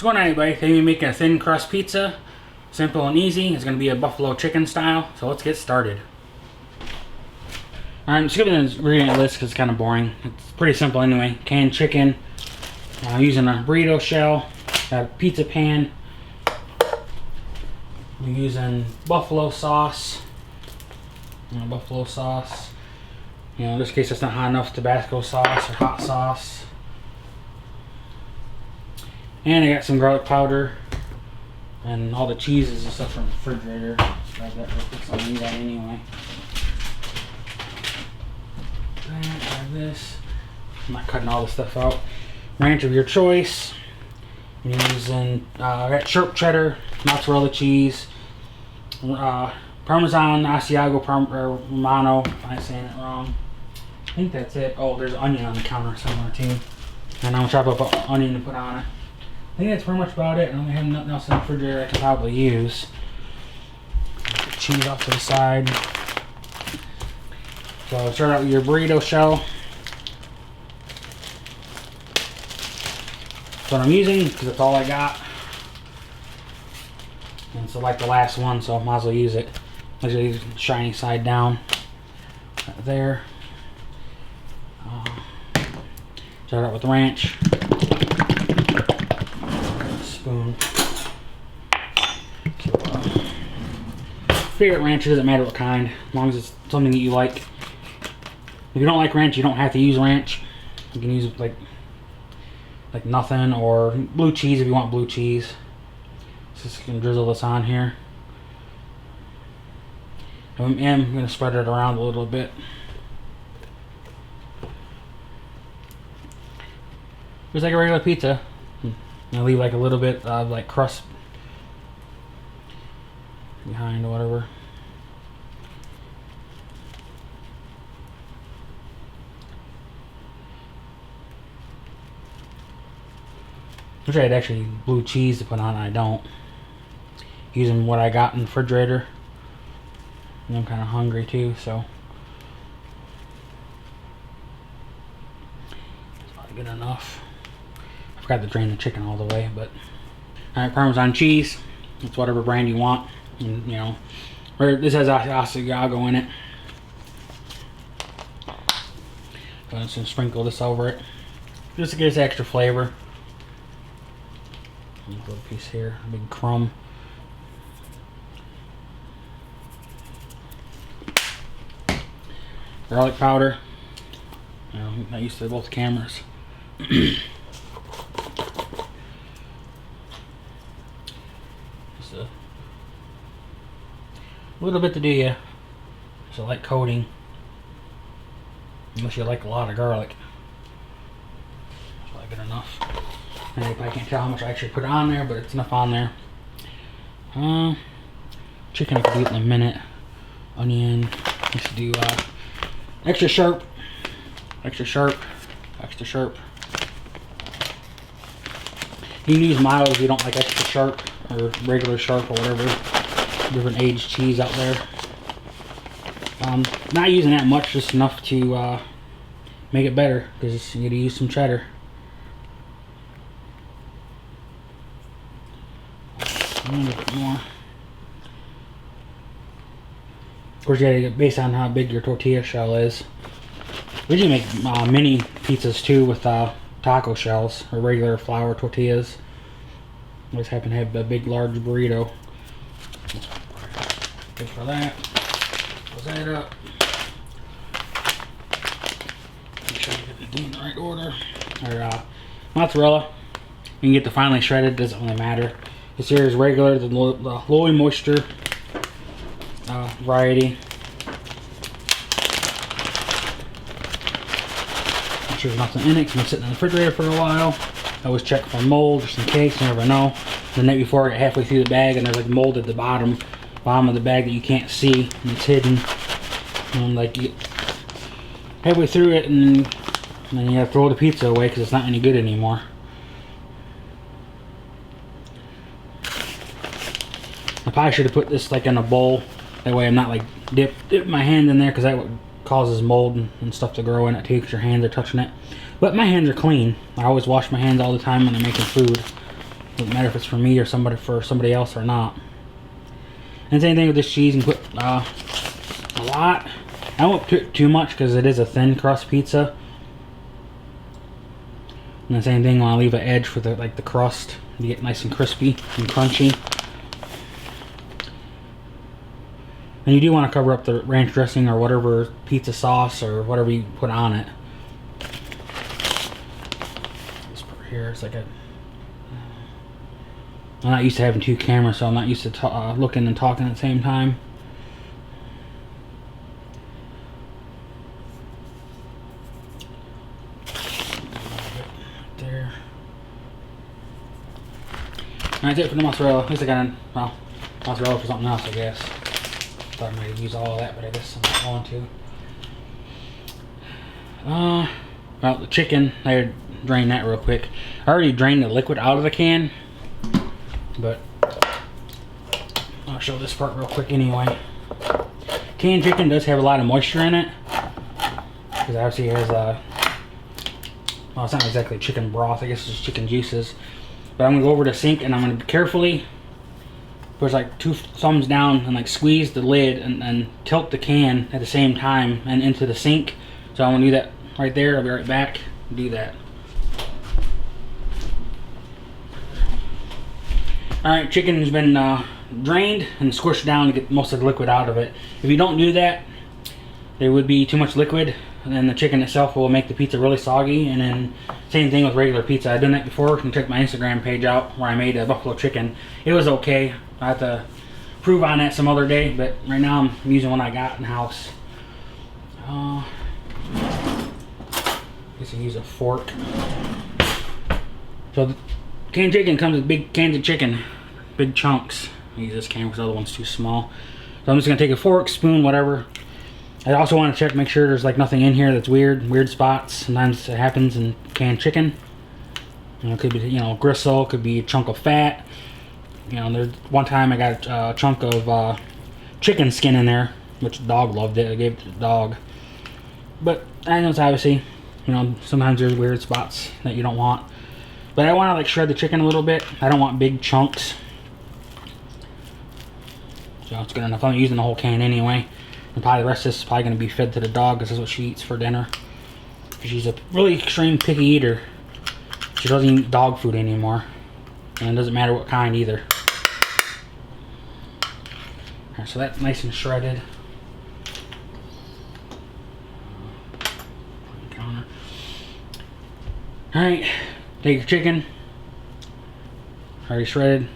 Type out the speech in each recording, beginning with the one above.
What's going on, everybody? Today we're making a thin crust pizza. Simple and easy. It's going to be a buffalo chicken style. So let's get started. I'm skipping the ingredient list because it's kind of boring. It's pretty simple anyway. Canned chicken. Using a burrito shell. Got a pizza pan. We're using buffalo sauce. Buffalo sauce. In this case it's not hot enough, Tabasco sauce or hot sauce. And I got some garlic powder and all the cheeses and stuff from the refrigerator. Grab that real quick, so I need that anyway. Grab this. I'm not cutting all this stuff out. Ranch of your choice. I'm using I got sharp cheddar, mozzarella cheese, Parmesan, Asiago, Romano. If I'm saying it wrong. I think that's it. Oh, there's onion on the counter somewhere too. And I'm gonna chop up an onion to put on it. I think that's pretty much about it. I don't have nothing else in the refrigerator I can probably use. Put cheese off to the side. So start out with your burrito shell. That's what I'm using because that's all I got. And it's like the last one, so I might as well use it. Let's use the shiny side down. Right there. Start out with ranch. Spoon. So, favorite ranch, it doesn't matter what kind, as long as it's something that you like. If you don't like ranch, you don't have to use ranch. You can use like nothing, or blue cheese if you want blue cheese. Just gonna drizzle this on here. And I'm gonna spread it around a little bit. Just like a regular pizza. I leave like a little bit of like crust behind or whatever. Wish I had actually blue cheese to put on. I don't. Using what I got in the refrigerator. And I'm kind of hungry too, so it's probably good enough. I forgot to drain the chicken all the way, but alright, Parmesan cheese. It's whatever brand you want. And, this has Asiago in it. So I'm just gonna sprinkle this over it, just to get this extra flavor. A little piece here, a big crumb. Garlic powder. I'm not used to both cameras. Just a little bit to do you. Just a light coating. Unless you like a lot of garlic. That's probably good enough. And I can't tell how much I actually put on there, but it's enough on there. Chicken I can do it in a minute. Onion. Let's do extra sharp. Extra sharp. Extra sharp. You can use mild if you don't like extra sharp, or regular sharp, or whatever. Different aged cheese out there. Not using that much, just enough to make it better, because you gotta use some cheddar. A little bit more. Of course, you gotta get based on how big your tortilla shell is. We usually make mini pizzas too with taco shells or regular flour tortillas. I just happen to have a big, large burrito. Good for that. Close that up. Make sure you get the in the right order. Or mozzarella. You can get the finely shredded, doesn't really matter. This here is regular, the low in moisture variety. Make sure there's nothing in it, because it's been sitting in the refrigerator for a while. I always check for mold just in case, you never know. The night before I got halfway through the bag and there's like mold at the bottom of the bag that you can't see, and it's hidden. And like you get halfway through it, and then you have to throw the pizza away because it's not any good anymore. I probably should have put this like in a bowl. That way I'm not like dip my hand in there, because that causes mold and stuff to grow in it too, because your hands are touching it. But my hands are clean. I always wash my hands all the time when I'm making food. Doesn't matter if it's for me or somebody else or not. And same thing with this cheese. You can put a lot. I won't put too much because it is a thin crust pizza. And the same thing when I leave an edge for the crust to get nice and crispy and crunchy. And you do want to cover up the ranch dressing or whatever pizza sauce or whatever you put on it. This part here is like a... I'm not used to having two cameras, so I'm not used to looking and talking at the same time. Right there. Alright, that's it for the mozzarella. At least I got mozzarella for something else, I guess. Thought I might use all of that, but I guess I'm not going to. Well, the chicken, I drained that real quick. I already drained the liquid out of the can, but I'll show this part real quick anyway. Canned chicken does have a lot of moisture in it, because obviously it has well, it's not exactly chicken broth, I guess it's just chicken juices. But I'm gonna go over to the sink and I'm gonna carefully put like 2 thumbs down and like squeeze the lid and tilt the can at the same time and into the sink. So I'm gonna do that right there. I'll be right back and do that. Alright, chicken's been drained and squished down to get most of the liquid out of it. If you don't do that, there would be too much liquid, and then the chicken itself will make the pizza really soggy. And then same thing with regular pizza. I've done that before. You can check my Instagram page out where I made a buffalo chicken. It was okay. I have to prove on that some other day, but right now I'm using what I got in the house. I guess I use a fork. So the canned chicken comes with big cans of chicken, big chunks. I use this can because the other one's too small. So I'm just gonna take a fork, spoon, whatever. I also want to check, make sure there's like nothing in here that's weird spots. Sometimes it happens in canned chicken. You know, it could be, you know, gristle, could be a chunk of fat. You know, there's one time I got a chunk of chicken skin in there, which the dog loved it. I gave it to the dog. But I know it's obviously, you know, sometimes there's weird spots that you don't want. But I want to like shred the chicken a little bit. I don't want big chunks. So it's good enough. I'm using the whole can anyway. And probably the rest of this is probably going to be fed to the dog because this is what she eats for dinner. She's a really extreme picky eater. She doesn't eat dog food anymore. And it doesn't matter what kind either. Alright, so that's nice and shredded. Alright, take your chicken. Already shredded.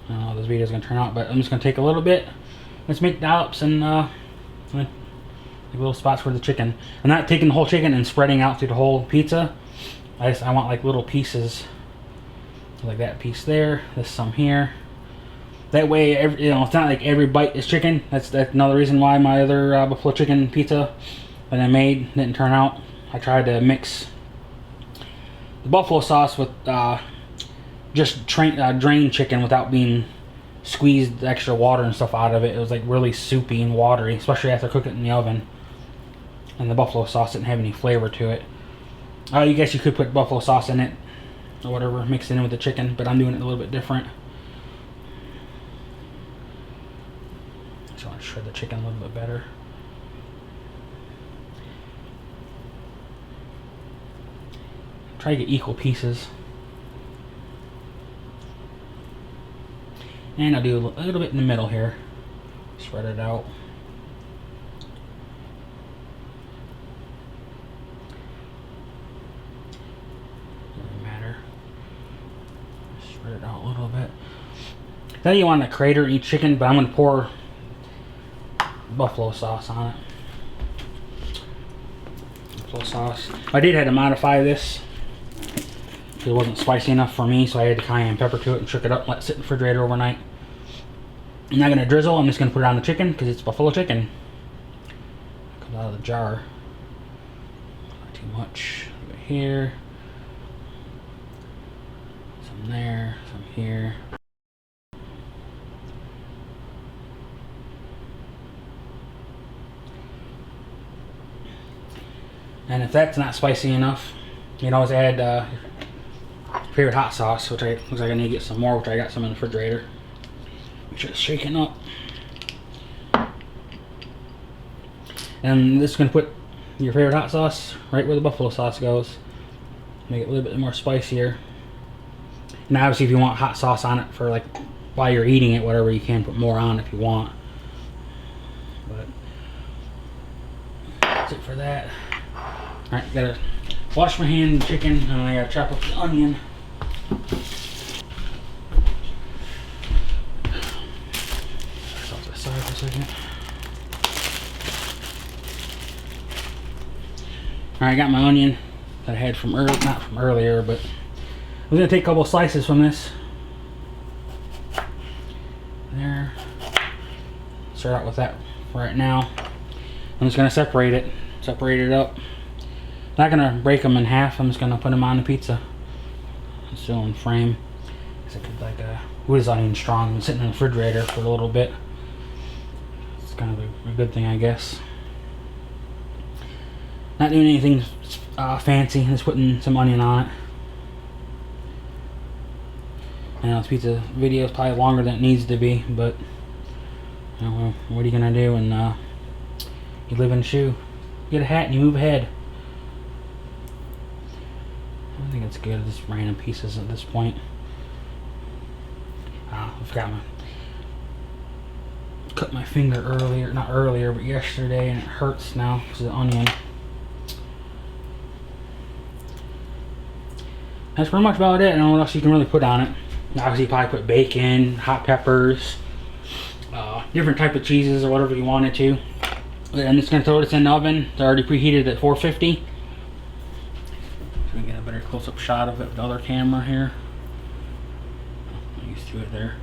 I don't know how this video is going to turn out, but I'm just going to take a little bit. Let's make dollops and like little spots for the chicken. I'm not taking the whole chicken and spreading out through the whole pizza. I want like little pieces, like that piece there, this some here. That way, you know, it's not like every bite is chicken. That's another reason why my other buffalo chicken pizza that I made didn't turn out. I tried to mix the buffalo sauce with just drained chicken without being squeezed the extra water and stuff out of it. It was like really soupy and watery, especially after cooking it in the oven. And the buffalo sauce didn't have any flavor to it. You guess you could put buffalo sauce in it or whatever, mix it in with the chicken, but I'm doing it a little bit different. Just want to shred the chicken a little bit better. Try to get equal pieces. And I'll do a little bit in the middle here. Spread it out. Doesn't matter. Spread it out a little bit. Then you want to crater each chicken, but I'm going to pour buffalo sauce on it. Buffalo sauce. I did have to modify this. It wasn't spicy enough for me, so I had to cayenne pepper to it and shook it up and let it sit in the refrigerator overnight. I'm not going to drizzle, I'm just going to put it on the chicken because it's buffalo chicken. It comes out of the jar. Not too much. Right here. Some there, some here. And if that's not spicy enough, you can always add, if favorite hot sauce, which looks like I need to get some more, which I got some in the refrigerator. Make sure it's shaking up. And this is going to put your favorite hot sauce right where the buffalo sauce goes. Make it a little bit more spicier. And obviously if you want hot sauce on it for like while you're eating it, whatever, you can put more on if you want. But that's it for that. Alright, gotta wash my hand in the chicken, and I gotta chop up the onion. That's off to the side for a second. Alright, I got my onion that I had from not from earlier, but I'm gonna take a couple slices from this. There. Start out with that for right now. I'm just gonna separate it up. Not gonna break them in half. I'm just gonna put them on the pizza. It's still in frame. I could like this onion strong. Been sitting in the refrigerator for a little bit. It's kind of a good thing, I guess. Not doing anything fancy. Just putting some onion on it. I know this pizza video is probably longer than it needs to be, but you know, what are you gonna do? And you live in a shoe. You get a hat and you move ahead. I think it's good. Just random pieces at this point. I forgot cut my finger earlier, not earlier, but yesterday, and it hurts now because of the onion. That's pretty much about it. I don't know what else you can really put on it. Obviously, you probably put bacon, hot peppers, different type of cheeses or whatever you wanted to. I'm just gonna throw this in the oven. It's already preheated at 450. So we can get a better close-up shot of it with the other camera here. I'm used to it there.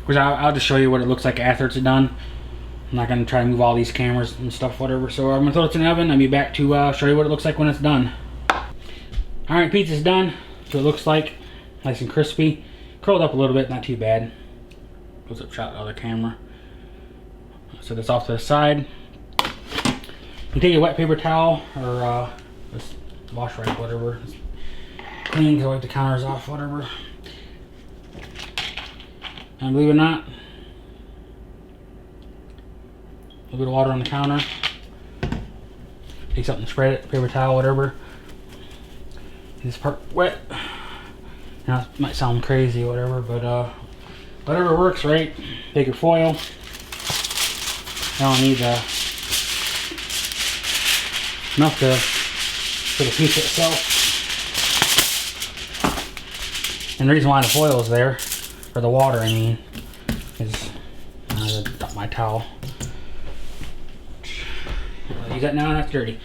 Which I'll just show you what it looks like after it's done. I'm not gonna try to move all these cameras and stuff, whatever. So I'm gonna throw it in the oven. I'll be back to show you what it looks like when it's done. All right, pizza's done. So it looks like nice and crispy. Curled up a little bit, not too bad. Close up shot of the other camera. Set this off to the side. You take a wet paper towel or just wash rag, whatever. Just clean, go wipe the counters off, whatever. And believe it or not, a little bit of water on the counter. Take something, spread it, paper towel, whatever. This part wet. Now it might sound crazy, whatever, but whatever works, right? Take your foil. I don't need enough for the pizza itself. And the reason why the foil is there, or the water, I mean, is I'm gonna dump my towel. I'll use that now and that's dirty.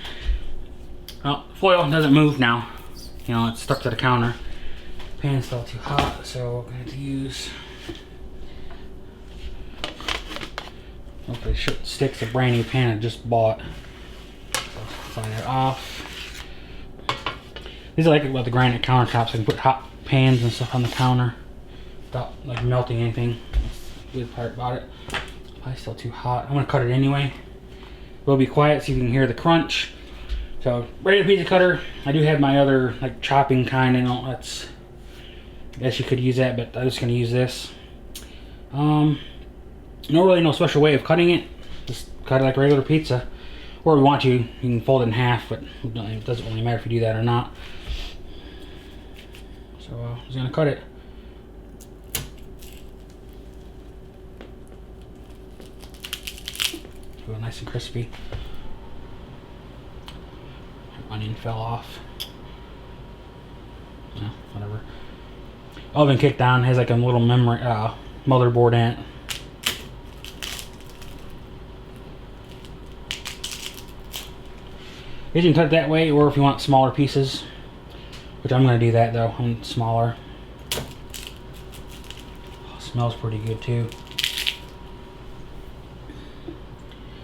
Well, foil doesn't move now. You know, it's stuck to the counter. Pan's still too hot, so I'm gonna have to use. Hopefully it shouldn't stick. It's a brand new pan I just bought. So slide that off. These are like about the granite countertops. I can put hot pans and stuff on the counter without like melting anything. That's the good part about it. Probably still too hot. I'm gonna cut it anyway. We'll be quiet so you can hear the crunch. So regular pizza cutter. I do have my other like chopping kind. I know that's. I guess you could use that, but I'm just gonna use this. No special way of cutting it. Just cut it like regular pizza. Or if you want to, you can fold it in half, but it doesn't really matter if you do that or not. So I'm just gonna cut it. Feel nice and crispy. Onion fell off. Yeah, whatever. Oven kicked on, has like a little memory motherboard in it. You can cut it that way, or if you want smaller pieces, which I'm going to do that though. I'm smaller. Oh, smells pretty good too.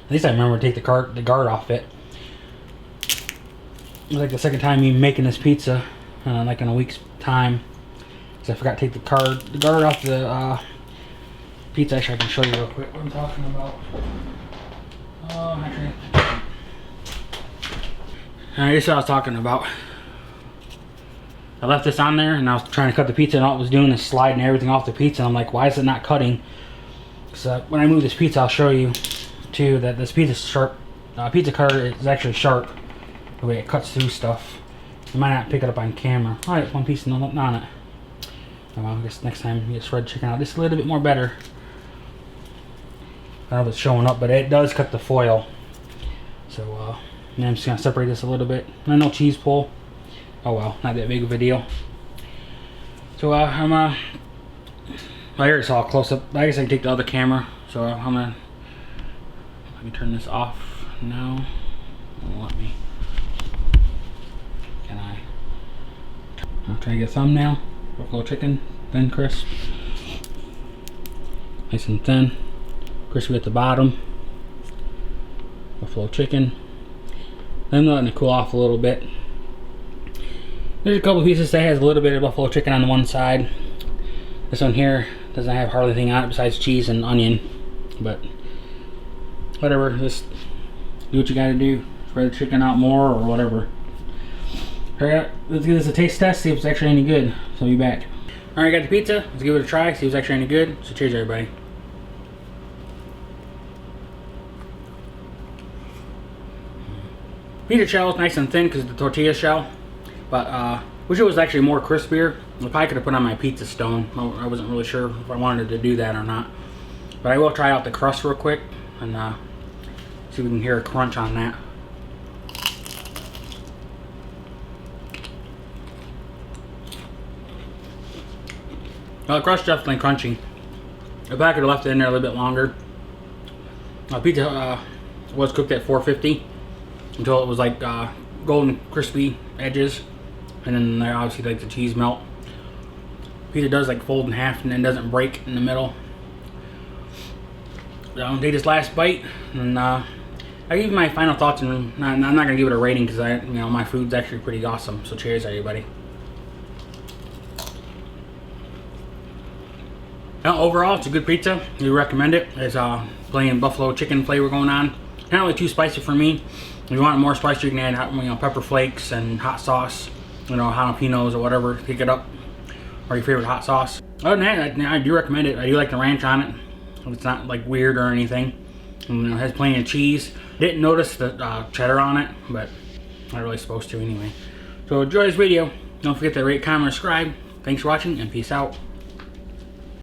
At least I remember to take the guard off it. It was like the second time me making this pizza, like in a week's time. So I forgot to take the guard off the pizza. Actually, I can show you real quick what I'm talking about. Actually, I guess what I was talking about. I left this on there and I was trying to cut the pizza, and all it was doing is sliding everything off the pizza. And I'm like, why is it not cutting? So when I move this pizza, I'll show you too that this pizza sharp. Pizza cutter is actually sharp. The way it cuts through stuff. You might not pick it up on camera. Oh, it's one piece on it. Oh, well, I guess next time you get shredded chicken out just a little bit more better. I don't know if it's showing up, but it does cut the foil. So and I'm just gonna separate this a little bit. I know cheese pull. Oh well, not that big of a deal. So well, here it's all close up. I guess I can take the other camera. So I can turn this off now. Let me. Can I? I'll try to get a thumbnail. Buffalo chicken, thin crisp. Nice and thin. Crispy at the bottom. Buffalo chicken. Then I'm letting it cool off a little bit. There's a couple pieces that has a little bit of buffalo chicken on the one side. This one here doesn't have hardly anything on it besides cheese and onion. But whatever, just do what you gotta do. Spread the chicken out more or whatever. Alright, let's give this a taste test, see if it's actually any good. So I'll be back. Alright, got the pizza. Let's give it a try, see if it's actually any good. So cheers, everybody. Pizza shell is nice and thin because of the tortilla shell. But wish it was actually more crispier. I probably could have put on my pizza stone. I wasn't really sure if I wanted to do that or not. But I will try out the crust real quick and see if we can hear a crunch on that. Well, the crust definitely crunchy. If I could have left it in there a little bit longer. Pizza was cooked at 450 until it was like golden crispy edges, and then there obviously like the cheese melt. Pizza does like fold in half and then doesn't break in the middle. I'll take this last bite and I give you my final thoughts, and I'm not gonna give it a rating because my food's actually pretty awesome. So cheers, everybody. Now, overall, it's a good pizza. We recommend it. There's plenty of buffalo chicken flavor going on. Not really too spicy for me. If you want more spicy, you can add pepper flakes and hot sauce, jalapenos or whatever. Pick it up, or your favorite hot sauce. Other than that, I do recommend it. I do like the ranch on it. It's not like weird or anything. And, it has plenty of cheese. Didn't notice the cheddar on it, but not really supposed to anyway. So enjoy this video. Don't forget to rate, comment, subscribe. Thanks for watching, and peace out.